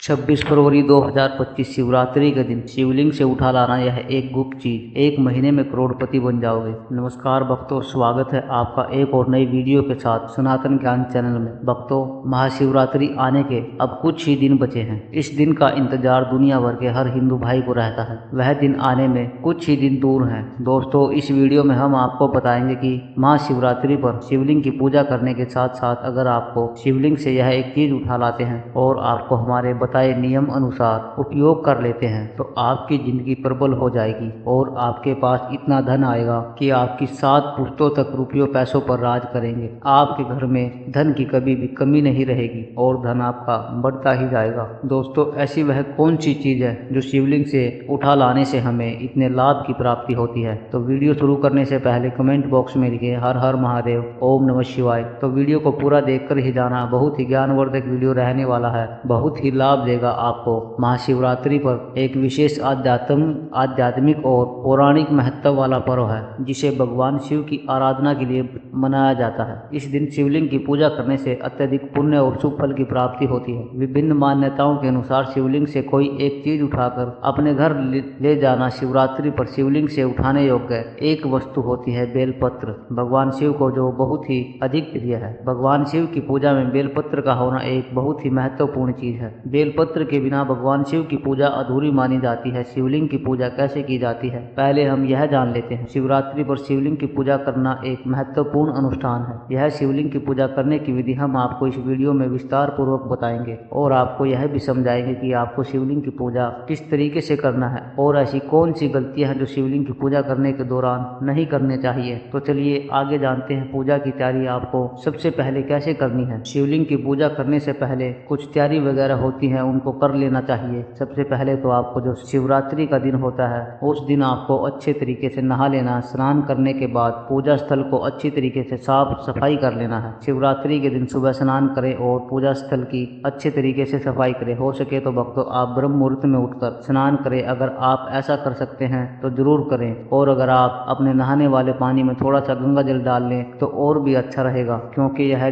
26 फरवरी 2025 शिवरात्रि के दिन शिवलिंग से उठा लाना यह एक गुप्त चीज, एक महीने में करोड़पति बन जाओगे। नमस्कार भक्तों, स्वागत है आपका एक और नई वीडियो के साथ सनातन ज्ञान चैनल में। भक्तों, महाशिवरात्रि आने के अब कुछ ही दिन बचे हैं। इस दिन का इंतजार दुनिया भर के हर हिंदू भाई को रहता है। वह दिन आने में कुछ ही दिन दूर हैं। दोस्तों, इस वीडियो में हम आपको बताएंगे कि महाशिवरात्रि पर शिवलिंग की पूजा करने के साथ साथ अगर आपको शिवलिंग से यह एक चीज उठा लाते हैं और आपको हमारे बताए नियम अनुसार उपयोग कर लेते हैं तो आपकी जिंदगी प्रबल हो जाएगी और आपके पास इतना धन आएगा कि आपकी 7 पुश्तों तक रुपयों पैसों पर राज करेंगे। आपके घर में धन की कभी भी कमी नहीं रहेगी और धन आपका बढ़ता ही जाएगा। दोस्तों, ऐसी वह कौन सी चीज है जो शिवलिंग से उठा लाने से हमें इतने लाभ की प्राप्ति होती है? तो वीडियो शुरू करने से पहले कमेंट बॉक्स में लिखिए हर हर महादेव, ओम नमः शिवाय। तो वीडियो को पूरा देखकर ही जाना, बहुत ही ज्ञानवर्धक वीडियो रहने वाला है, बहुत ही लाभ देगा आपको। महाशिवरात्रि पर एक विशेष आध्यात्मिक और पौराणिक महत्व वाला पर्व है जिसे भगवान शिव की आराधना के लिए मनाया जाता है। इस दिन शिवलिंग की पूजा करने से अत्यधिक पुण्य और शुभ फल की प्राप्ति होती है। विभिन्न मान्यताओं के अनुसार शिवलिंग से कोई एक चीज उठाकर अपने घर ले जाना शिवरात्रि पर शिवलिंग से उठाने योग्य एक वस्तु होती है, बेलपत्र। भगवान शिव को जो बहुत ही अधिक प्रिय है। भगवान शिव की पूजा में बेलपत्र का होना एक बहुत ही महत्वपूर्ण चीज है। बेलपत्र के बिना भगवान शिव की पूजा अधूरी मानी जाती है। शिवलिंग की पूजा कैसे की जाती है, पहले हम यह जान लेते हैं। शिवरात्रि पर शिवलिंग की पूजा करना एक महत्वपूर्ण अनुष्ठान है। यह शिवलिंग की पूजा करने की विधि हम आपको इस वीडियो में विस्तार पूर्वक बताएंगे और आपको यह भी समझाएंगे कि आपको शिवलिंग की पूजा किस तरीके से करना है और ऐसी कौन सी गलतियां हैं जो शिवलिंग की पूजा करने के दौरान नहीं करने चाहिए। तो चलिए आगे जानते हैं पूजा की तैयारी आपको सबसे पहले कैसे करनी है। शिवलिंग की पूजा करने से पहले कुछ तैयारी वगैरह होती है, उनको कर लेना चाहिए। सबसे पहले तो आपको जो शिवरात्रि का दिन होता है उस दिन आपको अच्छे तरीके से नहा लेना। स्नान करने के बाद पूजा स्थल को अच्छी तरीके से साफ सफाई कर लेना है। शिवरात्रि के दिन सुबह स्नान करें और पूजा स्थल की अच्छे तरीके से सफाई करें। हो सके तो भक्तों आप ब्रह्म मुहूर्त में उठकर स्नान करें। अगर आप ऐसा कर सकते हैं तो जरूर करें और अगर आप अपने नहाने वाले पानी में थोड़ा सा गंगा जल डाल लें तो और भी अच्छा रहेगा, क्योंकि यह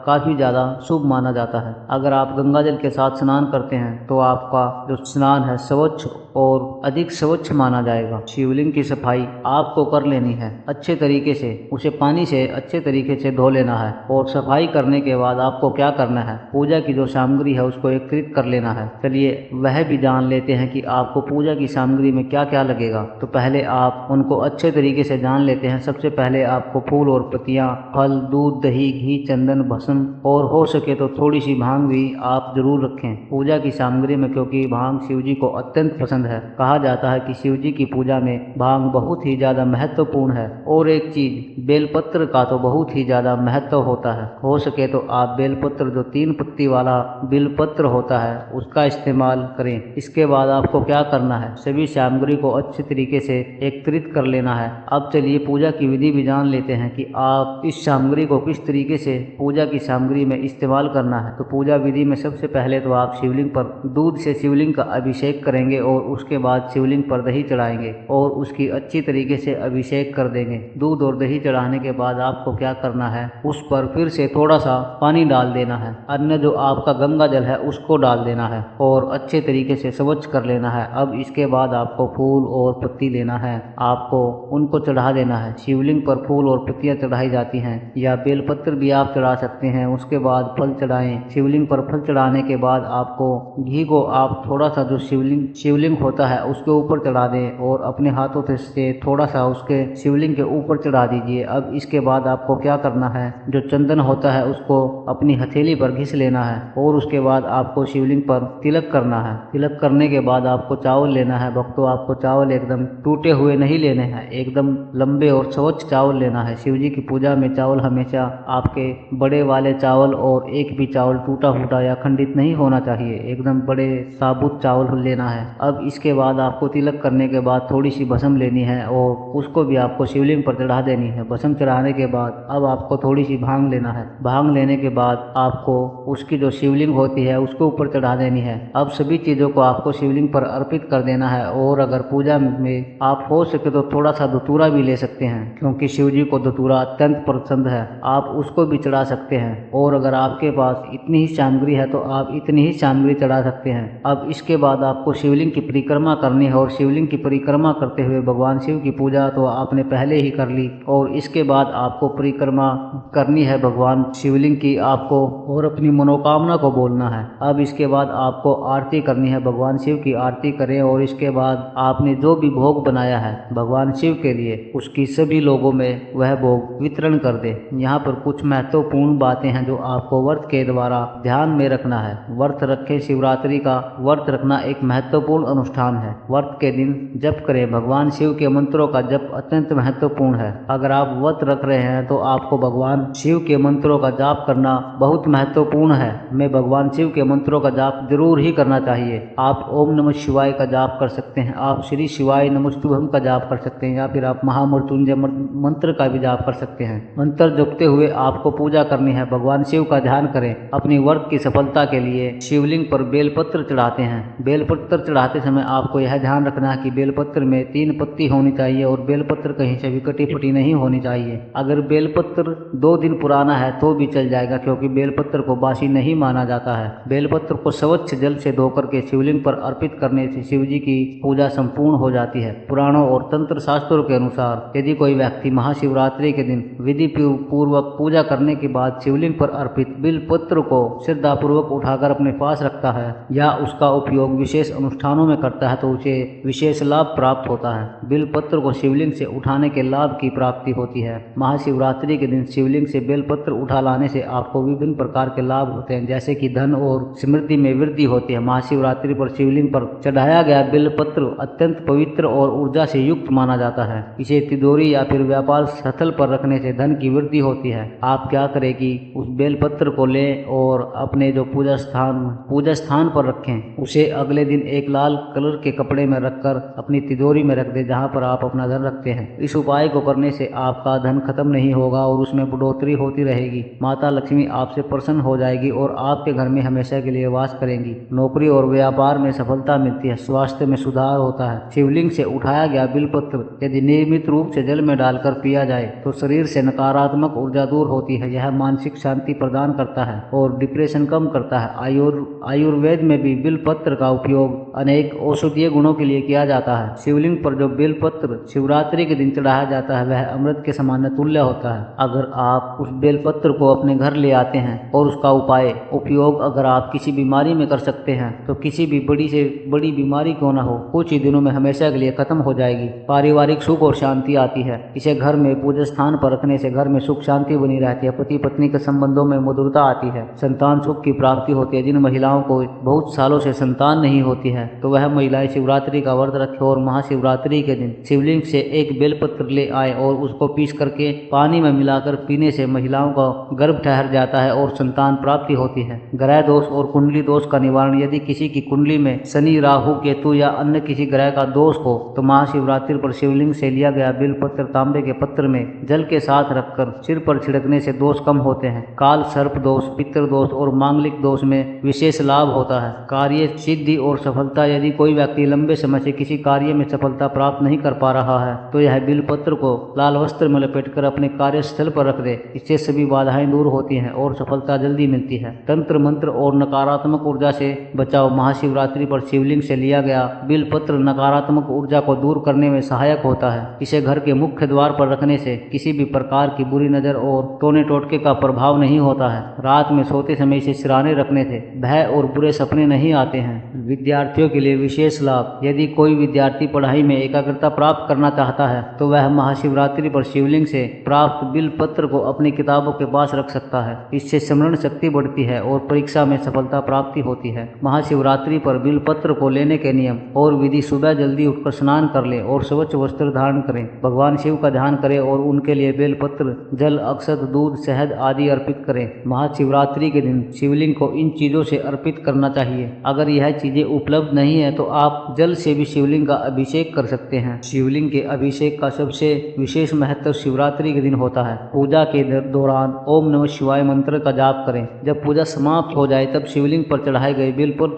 काफी ज्यादा शुभ माना जाता है। अगर आप गंगा जल के साथ स्नान करते हैं तो आपका जो स्नान है स्वच्छ और अधिक स्वच्छ माना जाएगा। शिवलिंग की सफाई आपको कर लेनी है अच्छे तरीके से, उसे पानी से अच्छे तरीके से धो लेना है और सफाई करने के बाद आपको क्या करना है, पूजा की जो सामग्री है उसको एकत्रित कर लेना है। चलिए वह भी जान लेते हैं कि आपको पूजा की सामग्री में क्या क्या लगेगा। तो पहले आप उनको अच्छे तरीके से जान लेते हैं। सबसे पहले आपको फूल और पत्तियां, फल, दूध, दही, घी, चंदन, भस्म और हो सके तो थोड़ी सी भांग भी आप जरूर रखें पूजा की सामग्री में, क्योंकि भांग शिव जी को अत्यंत पसंद है। कहा जाता है कि शिव जी की पूजा में भांग बहुत ही ज्यादा महत्वपूर्ण है। और एक चीज, बेलपत्र का तो बहुत ही ज्यादा महत्व होता है। हो सके तो आप बेलपत्र जो 3 पत्ती वाला बेलपत्र होता है उसका इस्तेमाल करें। इसके बाद आपको क्या करना है, सभी सामग्री को अच्छे तरीके से एकत्रित कर लेना है। अब चलिए पूजा की विधि भी जान लेते हैं कि आप इस सामग्री को किस तरीके से पूजा की सामग्री में इस्तेमाल करना है। तो पूजा विधि में सबसे पहले तो आप शिवलिंग पर दूध से शिवलिंग का अभिषेक करेंगे और उसके बाद शिवलिंग पर दही चढ़ाएंगे और उसकी अच्छी तरीके से अभिषेक कर देंगे। दूध और दही चढ़ाने के बाद आपको क्या करना है, उस पर फिर से थोड़ा सा पानी डाल देना है। अन्य जो आपका गंगा जल है उसको डाल देना है और अच्छे तरीके से स्वच्छ कर लेना है। अब इसके बाद आपको फूल और पत्ती लेना है, आपको उनको चढ़ा देना है। शिवलिंग पर फूल और पत्तियां चढ़ाई जाती हैं या बेलपत्र भी आप चढ़ा सकते हैं। उसके बाद फल चढ़ाएं। शिवलिंग पर फल चढ़ाने के बाद आपको घी को आप थोड़ा सा जो शिवलिंग होता है उसके ऊपर चढ़ा दें और अपने हाथों से थोड़ा सा उसके शिवलिंग के ऊपर चढ़ा दीजिए। अब इसके बाद आपको क्या करना है, जो चंदन होता है उसको अपनी हथेली पर घिस लेना है और उसके बाद आपको शिवलिंग पर तिलक करना है। तिलक करने के बाद आपको चावल लेना है। भक्तों, आपको चावल एकदम टूटे हुए नहीं लेने हैं, एकदम लंबे और स्वच्छ चावल लेना है। शिव जी की पूजा में चावल हमेशा आपके बड़े वाले चावल और एक भी चावल टूटा फूटा या खंडित नहीं होना चाहिए, एकदम बड़े साबुत चावल लेना है। अब इसके बाद आपको तिलक करने के बाद थोड़ी सी भस्म लेनी है और उसको भी आपको शिवलिंग पर चढ़ा देनी है। भस्म चढ़ाने के बाद अब आपको थोड़ी सी भांग लेना है। भांग लेने के बाद आपको उसकी जो शिवलिंग होती है उसको ऊपर चढ़ा देनी है। अब सभी चीज़ों को आपको शिवलिंग पर अर्पित कर देना है। और अगर पूजा में आप हो सके तो थोड़ा सा धतूरा भी ले सकते हैं, क्योंकि शिव जी को धतूरा अत्यंत पसंद है, आप उसको भी चढ़ा सकते हैं। और अगर आपके पास इतनी ही सामग्री है तो आप इतनी ही सामग्री चढ़ा सकते हैं। अब इसके बाद आपको शिवलिंग की परिक्रमा करनी है और शिवलिंग की परिक्रमा करते हुए भगवान शिव की पूजा तो आपने पहले ही कर ली, और इसके बाद आपको परिक्रमा करनी है भगवान शिवलिंग की आपको, और अपनी मनोकामना को बोलना है। अब इसके बाद आपको आरती करनी है, भगवान शिव की आरती करें और इसके बाद आपने जो भी भोग बनाया है भगवान शिव के लिए उसकी सभी लोगों में वह भोग वितरण कर दे। यहाँ पर कुछ महत्वपूर्ण बातें हैं जो आपको व्रत के द्वारा ध्यान में रखना है। व्रत रखें, शिवरात्रि का व्रत रखना एक महत्वपूर्ण अनुष्ठान है। व्रत के दिन जप करें, भगवान शिव के मंत्रों का जप अत्यंत महत्वपूर्ण है। अगर आप व्रत रख रहे हैं तो आपको भगवान शिव के मंत्रों का जाप करना बहुत महत्वपूर्ण है। मैं भगवान शिव के मंत्रों का जाप जरूर ही करना चाहिए। आप ओम नमः शिवाय का जाप कर सकते हैं, आप श्री शिवाय नमस्तुभ्यम का जाप कर सकते हैं, या फिर आप महामृत्युंजय मंत्र का भी जाप कर सकते हैं। मंत्र जपते हुए आपको पूजा करनी है, भगवान शिव का ध्यान करें। अपनी व्रत की सफलता के लिए शिवलिंग पर बेलपत्र चढ़ाते हैं। बेलपत्र चढ़ाते समय आपको यह ध्यान रखना है कि बेलपत्र में 3 पत्ती होनी चाहिए और बेलपत्र कहीं से भी कटी फटी नहीं होनी चाहिए। अगर बेलपत्र 2 दिन पुराना है तो भी चल जाएगा, क्योंकि बेलपत्र को बासी नहीं माना जाता है। बेलपत्र को स्वच्छ जल से धोकर के शिवलिंग पर अर्पित करने से शिव जी की पूजा संपूर्ण हो जाती है। पुराणों और तंत्र शास्त्रों के अनुसार यदि कोई व्यक्ति महाशिवरात्रि के दिन विधि पूर्वक पूजा करने के बाद शिवलिंग पर अर्पित बिलपत्र को श्रद्धापूर्वक उठाकर अपने पास रखता है या उसका उपयोग विशेष अनुष्ठानों में करता है तो उसे विशेष लाभ प्राप्त होता है। बिलपत्र को शिवलिंग से उठाने के लाभ की प्राप्ति होती है। महाशिवरात्रि के दिन शिवलिंग से बेलपत्र उठा लाने से आपको विभिन्न प्रकार के लाभ होते हैं, जैसे कि धन और समृद्धि में वृद्धि होती है। महाशिवरात्रि पर शिवलिंग पर चढ़ाया गया बेलपत्र अत्यंत पवित्र और ऊर्जा से युक्त माना जाता है। इसे तिजोरी या फिर व्यापार स्थल पर रखने से धन की वृद्धि होती है। आप क्या करें कि उस बेलपत्र को लें और अपने जो पूजा स्थान पर रखें, उसे अगले दिन एक लाल कलर के कपड़े में रखकर अपनी तिजोरी में रख दें, जहां पर आप अपना धन रखते हैं। इस उपाय को करने से आपका धन खत्म नहीं होगा और उसमें बढ़ोतरी होती रहेगी। माता लक्ष्मी आपसे प्रसन्न हो जाएगी और आपके घर में हमेशा के लिए वास करेंगी। नौकरी और व्यापार में सफलता मिलती है, स्वास्थ्य में सुधार होता है। शिवलिंग से उठाया गया बिलपत्र यदि नियमित रूप से जल में डालकर पिया जाए तो शरीर से नकारात्मक ऊर्जा दूर होती है। यह मानसिक शांति प्रदान करता है और डिप्रेशन कम करता है। आयुर्वेद में भी बिलपत्र का उपयोग अनेक औषधीय गुणों के लिए किया जाता है। शिवलिंग पर जो बेलपत्र शिवरात्रि के दिन चढ़ाया जाता है वह अमृत के समान तुल्य होता है। अगर आप उस बेलपत्र को अपने घर ले आते हैं और उसका उपयोग अगर आप किसी बीमारी में कर सकते हैं तो किसी भी बड़ी से बड़ी बीमारी क्यों ना हो, कुछ ही दिनों में हमेशा के लिए खत्म हो जाएगी। पारिवारिक सुख और शांति आती है। इसे घर में पूजा स्थान पर रखने से घर में सुख शांति बनी रहती है। पति पत्नी के संबंधों में मधुरता आती है। संतान सुख की प्राप्ति होती है। जिन महिलाओं को बहुत सालों से संतान नहीं होती है तो वह महिलाएं शिवरात्रि का व्रत रखें और महाशिवरात्रि के दिन शिवलिंग से एक बेलपत्र ले आए और उसको पीस करके पानी में मिलाकर पीने से महिलाओं का गर्भ ठहर जाता है और संतान प्राप्ति होती है। ग्रह दोष और कुंडली दोष का निवारण, यदि किसी की कुंडली में शनि, राहु, केतु या अन्य किसी ग्रह का दोष हो तो महाशिवरात्रि पर शिवलिंग से लिया गया बेलपत्र तांबे के पत्र में जल के साथ रखकर सिर पर छिड़कने से दोष कम होते हैं। काल सर्प दोष, पितृ दोष और मांगलिक दोष में विशेष लाभ होता है। कार्य सिद्धि और सफलता, यदि कोई व्यक्ति लंबे समय से किसी कार्य में सफलता प्राप्त नहीं कर पा रहा है तो यह बिलपत्र को लाल वस्त्र में लपेटकर अपने कार्यस्थल पर रख दे। इससे सभी बाधाएं दूर होती हैं और सफलता जल्दी मिलती है। तंत्र मंत्र और नकारात्मक ऊर्जा से बचाव, महाशिवरात्रि पर शिवलिंग से लिया गया बिलपत्र नकारात्मक ऊर्जा को दूर करने में सहायक होता है। इसे घर के मुख्य द्वार पर रखने से किसी भी प्रकार की बुरी नजर और टोने टोटके का प्रभाव नहीं होता है। रात में सोते समय इसे सिरहाने रखने से भय और बुरे सपने नहीं आते हैं। विद्यार्थियों के लिए विशेष लाभ, यदि कोई विद्यार्थी पढ़ाई में एकाग्रता प्राप्त करना चाहता है तो वह महाशिवरात्रि पर शिवलिंग से प्राप्त बिलपत्र को अपनी किताबों के पास रख सकता है। इससे स्मरण शक्ति बढ़ती है और परीक्षा में सफलता प्राप्ति होती है। महाशिवरात्रि पर बिलपत्र को लेने के नियम और विधि, सुबह जल्दी उठकर स्नान कर लें और स्वच्छ वस्त्र धारण करें। भगवान शिव का ध्यान करें और उनके लिए बेलपत्र, जल, अक्षत, दूध, शहद आदि अर्पित करें। महाशिवरात्रि के दिन शिवलिंग को इन चीजों से अर्पित करना चाहिए। अगर यह चीजें उपलब्ध नहीं है तो तो आप जल से भी शिवलिंग का अभिषेक कर सकते हैं। शिवलिंग के अभिषेक का सबसे विशेष महत्व शिवरात्रि के दिन होता है। पूजा के दौरान ओम नमः शिवाय मंत्र का जाप करें। जब पूजा समाप्त हो जाए तब शिवलिंग पर चढ़ाए गए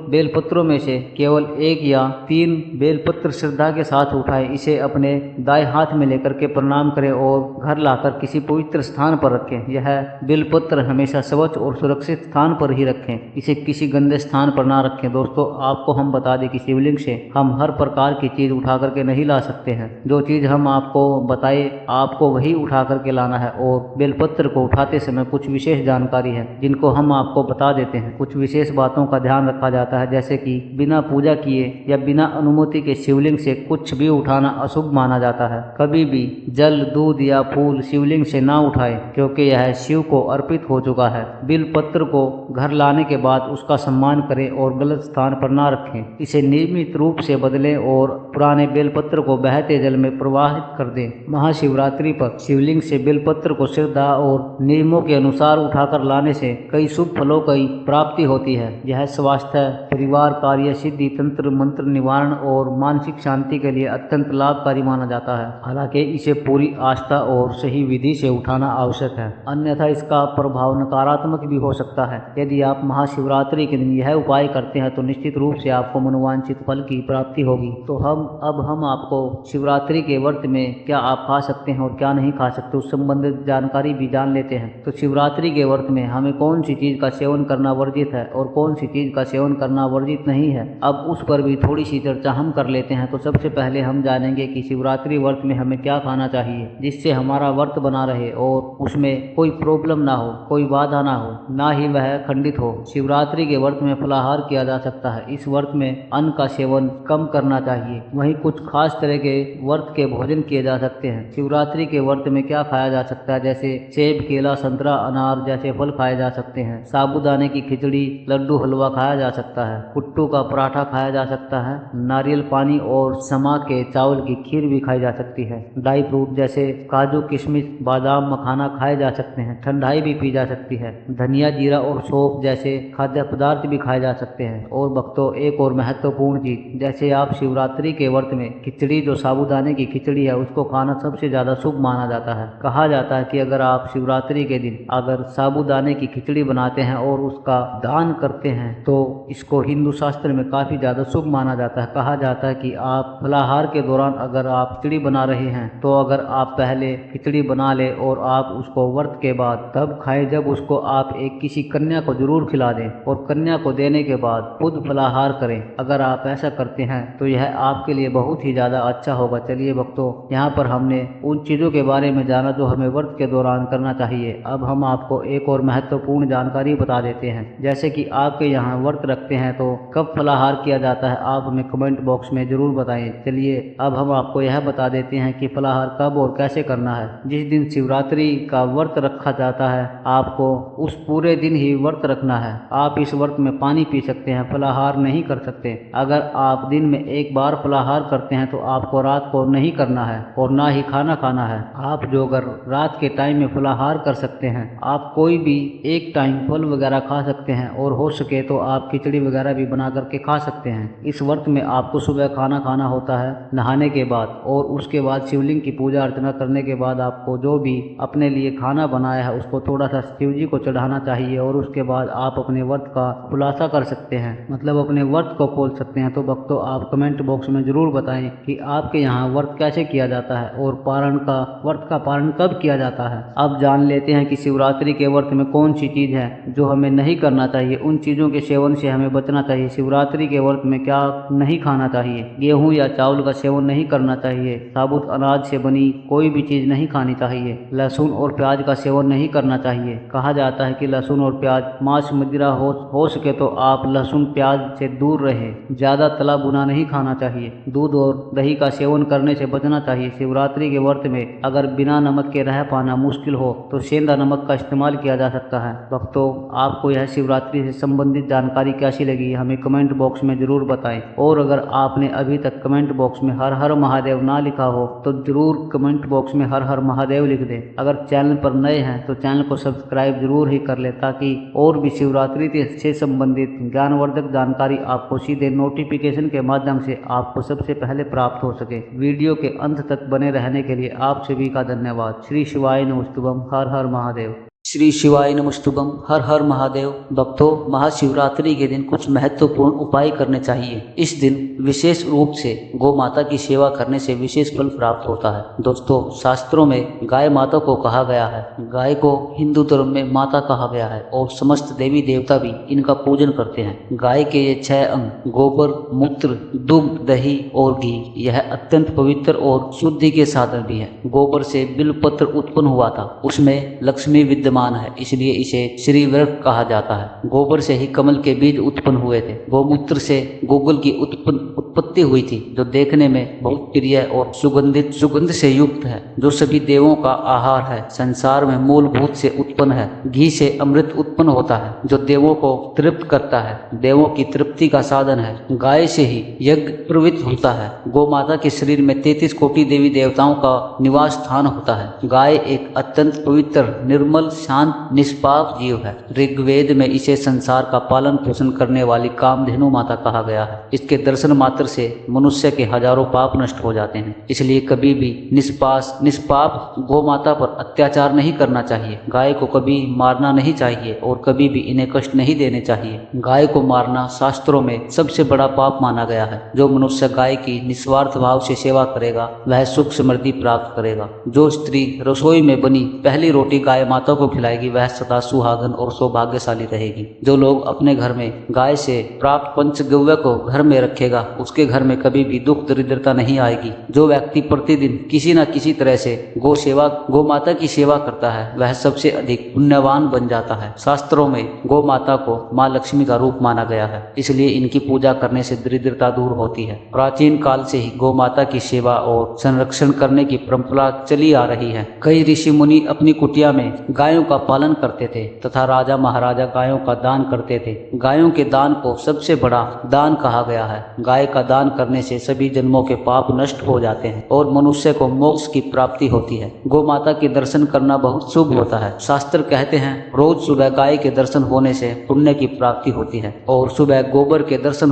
बेलपत्रों में से केवल 1 या 3 बेलपत्र श्रद्धा के साथ उठाएं। इसे अपने दाएं हाथ में लेकर के प्रणाम करें और घर लाकर किसी पवित्र स्थान पर रखें। यह बेलपत्र हमेशा स्वच्छ और सुरक्षित स्थान पर ही रखें, इसे किसी गंदे स्थान पर ना रखें। दोस्तों, आपको हम बता दें कि शिवलिंग से हम हर प्रकार की चीज उठा करके नहीं ला सकते हैं। जो चीज हम आपको बताए आपको वही उठा करके लाना है। और बेलपत्र को उठाते समय कुछ विशेष जानकारी है जिनको हम आपको बता देते हैं। कुछ विशेष बातों का ध्यान रखा जाता है, जैसे कि बिना पूजा किए या बिना अनुमति के शिवलिंग से कुछ भी उठाना अशुभ माना जाता है। कभी भी जल, दूध या फूल शिवलिंग से ना उठाएं, क्योंकि यह शिव को अर्पित हो चुका है। बेलपत्र को घर लाने के बाद उसका सम्मान करें और गलत स्थान पर ना रखें। इसे नियमित रूप से बदलें और पुराने बेलपत्र को बहते जल में प्रवाहित कर दें। महाशिवरात्रि पर शिवलिंग से बेलपत्र को श्रद्धा और नियमों के अनुसार उठाकर लाने से कई शुभ फलों की प्राप्ति होती है। यह स्वास्थ्य, परिवार, कार्य सिद्धि, तंत्र मंत्र निवारण और मानसिक शांति के लिए अत्यंत लाभकारी माना जाता है। हालांकि इसे पूरी आस्था और सही विधि से उठाना आवश्यक है, अन्यथा इसका प्रभाव नकारात्मक भी हो सकता है। यदि आप महाशिवरात्रि के दिन यह उपाय करते हैं तो निश्चित रूप से आपको मनोवांछित फल की प्राप्ति होगी। तो हम आपको शिवरात्रि के व्रत में क्या आप खा सकते हैं और क्या नहीं खा सकते उस संबंधित जानकारी भी जान लेते हैं। तो शिवरात्रि के व्रत में हमें कौन सी चीज का सेवन करना वर्जित है और कौन सी चीज का सेवन करना वर्जित नहीं है, अब उस पर भी थोड़ी सी चर्चा हम कर लेते हैं। तो सबसे पहले हम जानेंगे कि शिवरात्रि व्रत में हमें क्या खाना चाहिए जिससे हमारा व्रत बना रहे और उसमें कोई प्रॉब्लम ना हो, कोई बाधा ना हो, ना ही वह खंडित हो। शिवरात्रि के व्रत में फलाहार किया जा सकता है। इस व्रत में अन्न का सेवन कम करना चाहिए। वहीं कुछ खास तरह के व्रत के भोजन किए जा सकते हैं। शिवरात्रि के व्रत में क्या खाया जा सकता है, जैसे सेब, केला, संतरा, अनार जैसे फल खाए जा सकते हैं। साबूदाने की खिचड़ी, लड्डू, हलवा खाया जा सकता है। कुट्टू का पराठा खाया जा सकता है। नारियल पानी और समा के चावल की खीर भी खाई जा सकती है। ड्राई फ्रूट जैसे काजू, किशमिश, बादाम, मखाना खाए जा सकते हैं। ठंडाई भी पी जा सकती है। धनिया, जीरा और सौंफ जैसे खाद्य पदार्थ भी खाए जा सकते हैं। और भक्तों, एक और महत्वपूर्ण चीज, जैसे आप शिवरात्रि के व्रत में खिचड़ी, जो साबूदाने की खिचड़ी है, उसको खाना सबसे ज्यादा शुभ माना जाता है। कहा जाता है कि अगर आप शिवरात्रि के दिन अगर साबूदाने की खिचड़ी बनाते हैं और उसका दान करते हैं तो इसको हिंदू शास्त्र में काफी ज्यादा शुभ माना जाता है। कहा जाता है कि आप फलाहार के दौरान अगर आप खिचड़ी बना रहे हैं तो अगर आप पहले खिचड़ी बना ले और आप उसको व्रत के बाद तब खाएं, जब उसको आप एक किसी कन्या को जरूर खिला दें और कन्या को देने के बाद खुद फलाहार करें। अगर आप ऐसा करते हैं तो यह आपके लिए बहुत ही ज्यादा अच्छा होगा। चलिए भक्तों, यहाँ पर हमने उन चीजों के बारे में जाना जो हमें व्रत के दौरान करना चाहिए। अब हम आपको एक और महत्वपूर्ण जानकारी बता देते हैं, जैसे कि आपके यहाँ व्रत रखते हैं तो कब फलाहार किया जाता है, आप हमें कमेंट बॉक्स में जरूर बताएं। चलिए अब हम आपको यह बता देते हैं कि फलाहार कब और कैसे करना है। जिस दिन शिवरात्रि का व्रत रखा जाता है आपको उस पूरे दिन ही व्रत रखना है। आप इस व्रत में पानी पी सकते हैं, फलाहार नहीं कर सकते। अगर आप दिन में एक बार फलाहार करते हैं तो आपको रात को नहीं करना है और ना ही खाना खाना है। आप जो अगर रात के टाइम में फलाहार कर सकते हैं, आप कोई भी एक टाइम फल वगैरह खा सकते हैं और हो सके तो आप खिचड़ी वगैरह भी बना करके खा सकते हैं। इस व्रत में आपको सुबह खाना खाना होता है नहाने के बाद, और उसके बाद शिवलिंग की पूजा अर्चना करने के बाद आपको जो भी अपने लिए खाना बनाया है उसको थोड़ा सा शिव जी को चढ़ाना चाहिए और उसके बाद आप अपने व्रत का खुलासा कर सकते हैं, मतलब अपने व्रत को खोल सकते हैं। तो भक्तों, आप कमेंट बॉक्स में जरूर बताएं कि आपके यहाँ व्रत कैसे किया जाता है और व्रत का पारण कब किया जाता है। अब जान लेते हैं कि शिवरात्रि के व्रत में कौन सी चीज है जो हमें नहीं करना चाहिए, उन चीजों के सेवन से हमें बचना चाहिए। शिवरात्रि के व्रत में क्या नहीं खाना चाहिए, गेहूं या चावल का सेवन नहीं करना चाहिए। साबुत अनाज से बनी कोई भी चीज नहीं खानी चाहिए। लहसुन और प्याज का सेवन नहीं करना चाहिए। कहा जाता है कि लहसुन और प्याज, मांस, मदिरा हो सके तो आप लहसुन प्याज से दूर रहें। ज्यादा तला भुना नहीं खाना चाहिए। दूध और दही का सेवन करने से बचना चाहिए। शिवरात्रि के व्रत में अगर बिना नमक के रह पाना मुश्किल हो तो सेंधा नमक का इस्तेमाल किया जा सकता है। भक्तों, आपको यह शिवरात्रि से संबंधित जानकारी कैसी लगी हमें कमेंट बॉक्स में जरूर बताएं। और अगर आपने अभी तक कमेंट बॉक्स में हर हर महादेव ना लिखा हो तो जरूर कमेंट बॉक्स में हर हर महादेव लिख दें। अगर चैनल पर नए हैं तो चैनल को सब्सक्राइब जरूर ही कर ले, ताकि और भी शिवरात्रि से संबंधित ज्ञानवर्धक जानकारी आपको सीधे नोटिफिकेशन के माध्यम से आपको सबसे पहले प्राप्त हो सके। वीडियो के अंत तक बने रहने के लिए आप सभी का धन्यवाद। श्री शिवाय नमस्तुभम, हर हर महादेव। श्री शिवाय नमस्तुभम, हर हर महादेव। भक्तों, महाशिवरात्रि के दिन कुछ महत्वपूर्ण उपाय करने चाहिए। इस दिन विशेष रूप से गौ माता की सेवा करने से विशेष फल प्राप्त होता है। दोस्तों, शास्त्रों में गाय माता को कहा गया है। गाय को हिंदू धर्म में माता कहा गया है और समस्त देवी देवता भी इनका पूजन करते हैं। गाय के ये 6 अंग गोबर, मूत्र, दुग्ध, दही और घी, यह अत्यंत पवित्र और शुद्धि के साधन भी है। गोबर से बिल्वपत्र उत्पन्न हुआ था, उसमें लक्ष्मी विद्यमान है, इसलिए इसे श्री वृक्ष कहा जाता है। गोबर से ही कमल के बीज उत्पन्न हुए थे। गोमूत्र से गूगल की उत्पत्ति हुई थी, जो देखने में बहुत प्रिय और सुगंध से युक्त है, जो सभी देवों का आहार है। संसार में मूलभूत से उत्पन्न है। घी से अमृत उत्पन्न होता है, जो देवों को तृप्त करता है, देवों की तृप्ति का साधन है। गाय से ही यज्ञ प्रवृत्त होता है। गौ माता के शरीर में 33 कोटि देवी देवताओं का निवास स्थान होता है। गाय एक अत्यंत पवित्र, निर्मल, शांत, निष्पाप जीव है। ऋग्वेद में इसे संसार का पालन पोषण करने वाली कामधेनु माता कहा गया है। इसके दर्शन मात्र से मनुष्य के हजारों पाप नष्ट हो जाते हैं। इसलिए कभी भी निष्पाप गौ माता पर अत्याचार नहीं करना चाहिए। गाय को कभी मारना नहीं चाहिए और कभी भी इन्हें कष्ट नहीं देने चाहिए। गाय को मारना शास्त्रों में सबसे बड़ा पाप माना गया है। जो मनुष्य गाय की निस्वार्थ भाव से सेवा करेगा, वह सुख समृद्धि प्राप्त करेगा। जो स्त्री रसोई में बनी पहली रोटी गाय माता को खिलाएगी, वह सदा सुहागन और सौभाग्यशाली रहेगी। जो लोग अपने घर में गाय से प्राप्त पंचगव्य को घर में रखेगा, उसके घर में कभी भी दुख दरिद्रता नहीं आएगी। जो व्यक्ति प्रतिदिन किसी न किसी तरह से गौ माता की सेवा करता है, वह सबसे अधिक पुण्यवान बन जाता है। शास्त्रों में गौ माता को माँ लक्ष्मी का रूप माना गया है, इसलिए इनकी पूजा करने से दरिद्रता दूर होती है। प्राचीन काल से ही गौ माता की सेवा और संरक्षण करने की परंपरा चली आ रही है। कई ऋषि मुनि अपनी कुटिया में गायों का पालन करते थे तथा राजा महाराजा गायों का दान करते थे। गायों के दान को सबसे बड़ा दान कहा गया है। गाय का दान करने से सभी जन्मों के पाप नष्ट हो जाते हैं और मनुष्य को मोक्ष की प्राप्ति होती है। गौ माता के दर्शन करना बहुत शुभ होता है। शास्त्र कहते हैं, रोज सुबह गाय के दर्शन होने से पुण्य की प्राप्ति होती है और सुबह गोबर के दर्शन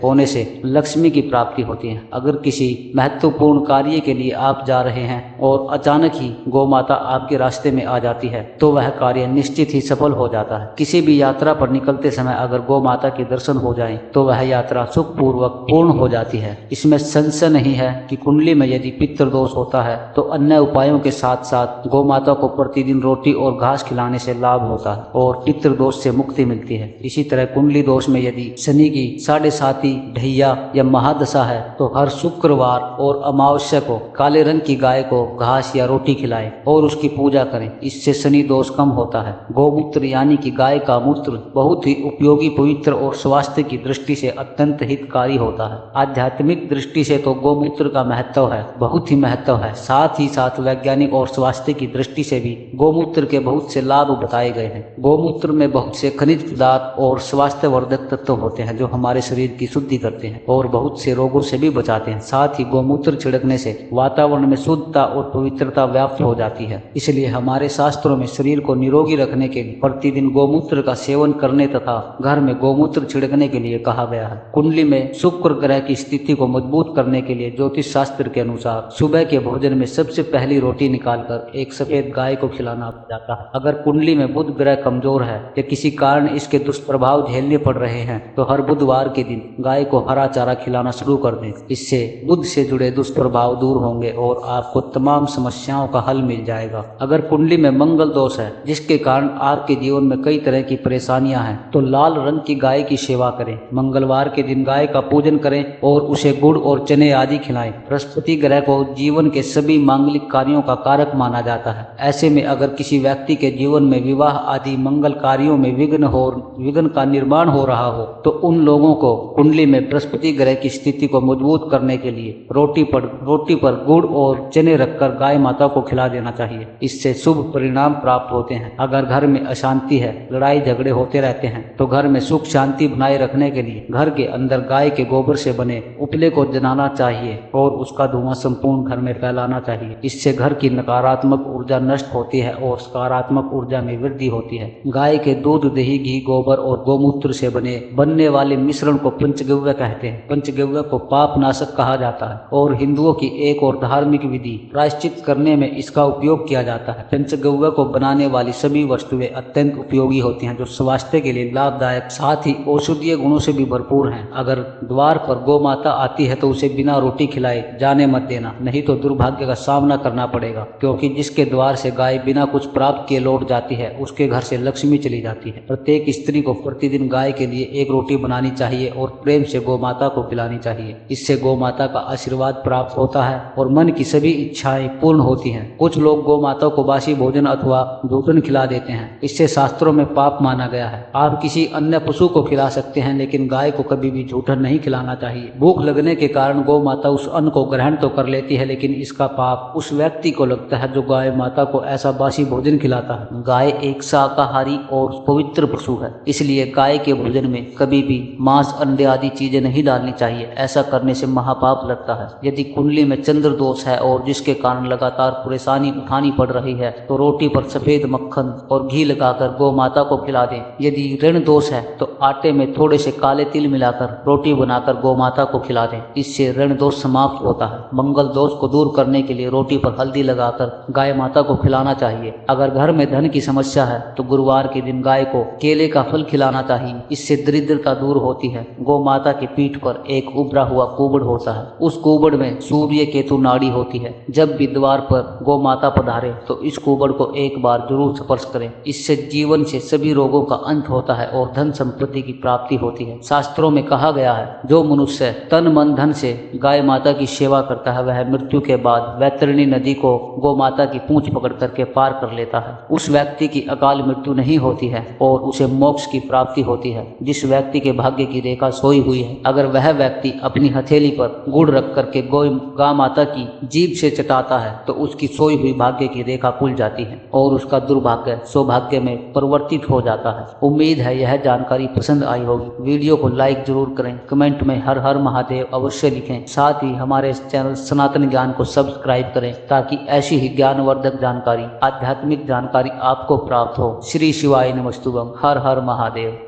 होने से लक्ष्मी की प्राप्ति होती है। अगर किसी महत्वपूर्ण कार्य के लिए आप जा रहे हैं और अचानक ही गौ माता आपके रास्ते में आ जाती है, तो वह कार्य निश्चित ही सफल हो जाता है। किसी भी यात्रा पर निकलते समय अगर गौ माता के दर्शन हो जाएं, तो वह यात्रा सुखपूर्वक पूर्ण हो जाती है। इसमें संशय नहीं है कि कुंडली में यदि पितृदोष होता है, तो अन्य उपायों के साथ साथ गौ माता को प्रतिदिन रोटी और घास खिलाने से लाभ होता है और पितृदोष से मुक्ति मिलती है। इसी तरह कुंडली दोष में यदि शनि की 7.5 ढैया या महादशा है, तो हर शुक्रवार और अमावस्या को काले रंग की गाय को घास या रोटी खिलाएं और उसकी पूजा करें। इससे शनि दोष कम होता है। गौमूत्र यानी कि गाय का मूत्र बहुत ही उपयोगी, पवित्र और स्वास्थ्य की दृष्टि से अत्यंत हितकारी होता है। आध्यात्मिक दृष्टि से तो गौमूत्र का महत्व है, बहुत ही महत्व है। साथ ही साथ वैज्ञानिक और स्वास्थ्य की दृष्टि से भी गौमूत्र के बहुत से लाभ बताए गए हैं। गौमूत्र में बहुत से खनिज पदार्थ और स्वास्थ्यवर्धक तत्व होते हैं, जो हमारे शरीर की शुद्धि करते हैं और बहुत से रोगों से भी बचाते हैं। साथ ही गौमूत्र छिड़कने से वातावरण में शुद्धता और पवित्रता व्याप्त हो जाती है। इसलिए हमारे शास्त्रों में शरीर को निरोगी रखने के लिए प्रतिदिन गौमूत्र का सेवन करने तथा घर में गौमूत्र छिड़कने के लिए कहा गया है। कुंडली में शुक्र ग्रह की स्थिति को मजबूत करने के लिए ज्योतिष शास्त्र के अनुसार सुबह के भोजन में सबसे पहली रोटी निकालकर एक सफेद गाय को खिलाना जाता है। अगर कुंडली में बुध ग्रह कमजोर है या किसी कारण इसके दुष्प्रभाव झेलने पड़ रहे हैं, तो हर बुधवार के दिन गाय को हरा चारा खिलाना शुरू कर दें। इससे बुध से जुड़े दुष्प्रभाव दूर होंगे और आपको तमाम समस्याओं का हल मिल जाएगा। अगर कुंडली में मंगल दोष है, जिसके कारण आपके जीवन में कई तरह की परेशानियां हैं, तो लाल रंग की गाय की सेवा करें। मंगलवार के दिन गाय का पूजन करें और उसे गुड़ और चने आदि खिलाएं। बृहस्पति ग्रह को जीवन के सभी मांगलिक कार्यों का कारक माना जाता है। ऐसे में अगर किसी व्यक्ति के जीवन में विवाह आदि मंगल कार्यों में विघ्न का निर्माण हो रहा हो, तो उन लोगों को कुंडली में बृहस्पति ग्रह की स्थिति को मजबूत करने के लिए रोटी पर गुड़ और चने रखकर गाय माता को खिला देना चाहिए। इससे शुभ परिणाम प्राप्त होते हैं। अगर घर में अशांति है, लड़ाई झगड़े होते रहते हैं, तो घर में सुख शांति बनाए रखने के लिए घर के अंदर गाय के गोबर से बने उपले को जलाना चाहिए और उसका धुआं संपूर्ण घर में फैलाना चाहिए। इससे घर की नकारात्मक ऊर्जा नष्ट होती है और सकारात्मक ऊर्जा में वृद्धि होती है। गाय के दूध, दही, घी, गोबर और गोमूत्र से बनने वाले मिश्रण को पंचगव्य कहते हैं। पंचगव्य को पाप नाशक कहा जाता है और हिंदुओं की एक और धार्मिक विधि प्रायश्चित करने में इसका उपयोग किया जाता है। पंचगव्य को बनाने वाली सभी वस्तुएं अत्यंत उपयोगी होती हैं, जो स्वास्थ्य के लिए लाभदायक साथ ही औषधीय गुणों से भी भरपूर हैं। अगर द्वार पर गौ माता आती है तो उसे बिना रोटी खिलाए जाने मत देना, नहीं तो दुर्भाग्य का सामना करना पड़ेगा, क्योंकि जिसके द्वार से गाय बिना कुछ प्राप्त किए लौट जाती है उसके घर से लक्ष्मी चली जाती है। प्रत्येक स्त्री को प्रतिदिन गाय के लिए एक रोटी बनानी चाहिए और प्रेम से गौ माता को खिलानी चाहिए। इससे गौ माता का आशीर्वाद प्राप्त होता है और मन की सभी इच्छाएं पूर्ण होती हैं। कुछ लोग गौ माता को बासी भोजन अथवा दूधन खिला देते हैं, इससे शास्त्रों में पाप माना गया है। आप किसी अन्य पशु को खिला सकते हैं, लेकिन गाय को कभी भी झूठन नहीं खिलाना चाहिए। भूख लगने के कारण गौ माता उस अन्न को ग्रहण तो कर लेती है, लेकिन इसका पाप उस व्यक्ति को लगता है जो गाय माता को ऐसा बासी भोजन खिलाता है। गाय एक शाकाहारी और पवित्र पशु है, इसलिए गाय के भोजन में कभी भी मांस, अंडे आदि चीजें नहीं डालनी चाहिए। ऐसा करने से महापाप लगता है। यदि कुंडली में चंद्र दोष है और जिसके कारण लगातार परेशानी उठानी पड़ रही है तो रोटी पर सफेद मक्खन और घी लगाकर गौ माता को खिला दें। यदि ऋण दोष है तो आटे में थोड़े से काले तिल मिलाकर रोटी बनाकर गौ माता को खिला दें। इससे ऋण दोष समाप्त होता है। मंगल दोष को दूर करने के लिए रोटी पर हल्दी लगाकर गाय माता को खिलाना चाहिए। अगर घर में धन की समस्या है तो गुरुवार के दिन गाय को केले का फल खिलाना चाहिए। इससे दरिद्रता दूर होती है। गौ माता की पीठ पर एक उभरा हुआ कुबड़ होता है। उस कुबड़ में सूर्य केतु नाड़ी होती है। जब भी द्वार पर गौ माता पधारे तो इस कुबड़ को एक बार जरूर स्पर्श करें। इससे जीवन से सभी रोगों का अंत होता है और धन संपत्ति की प्राप्ति होती है। शास्त्रों में कहा गया है, जो मनुष्य तन मन धन से गाय माता की सेवा करता है वह मृत्यु के बाद वैतरणी नदी को गौ माता की पूंछ पकड़ करके पार कर लेता है। उस व्यक्ति की अकाल मृत्यु नहीं होती है और उसे मोक्ष की प्राप्ति होती है। जिस व्यक्ति के भाग्य की रेखा सोई हुई है, अगर वह व्यक्ति अपनी हथेली पर गुड़ रख करके गौ माता की जीभ से चटाता है तो उसकी सोई हुई भाग्य की रेखा खुल जाती है और उसका दुर्भाग्य सौभाग्य में परिवर्तित हो जाता है। उम्मीद है यह जानकारी पसंद आई होगी। वीडियो को लाइक जरूर करें, कमेंट में हर हर महादेव अवश्य लिखें। साथ ही हमारे चैनल सनातन ज्ञान को सब्सक्राइब करें ताकि ऐसी ही ज्ञानवर्धक जानकारी, आध्यात्मिक जानकारी आपको प्राप्त हो। श्री शिवाय नमस्तुभ्यं। हर हर महादेव।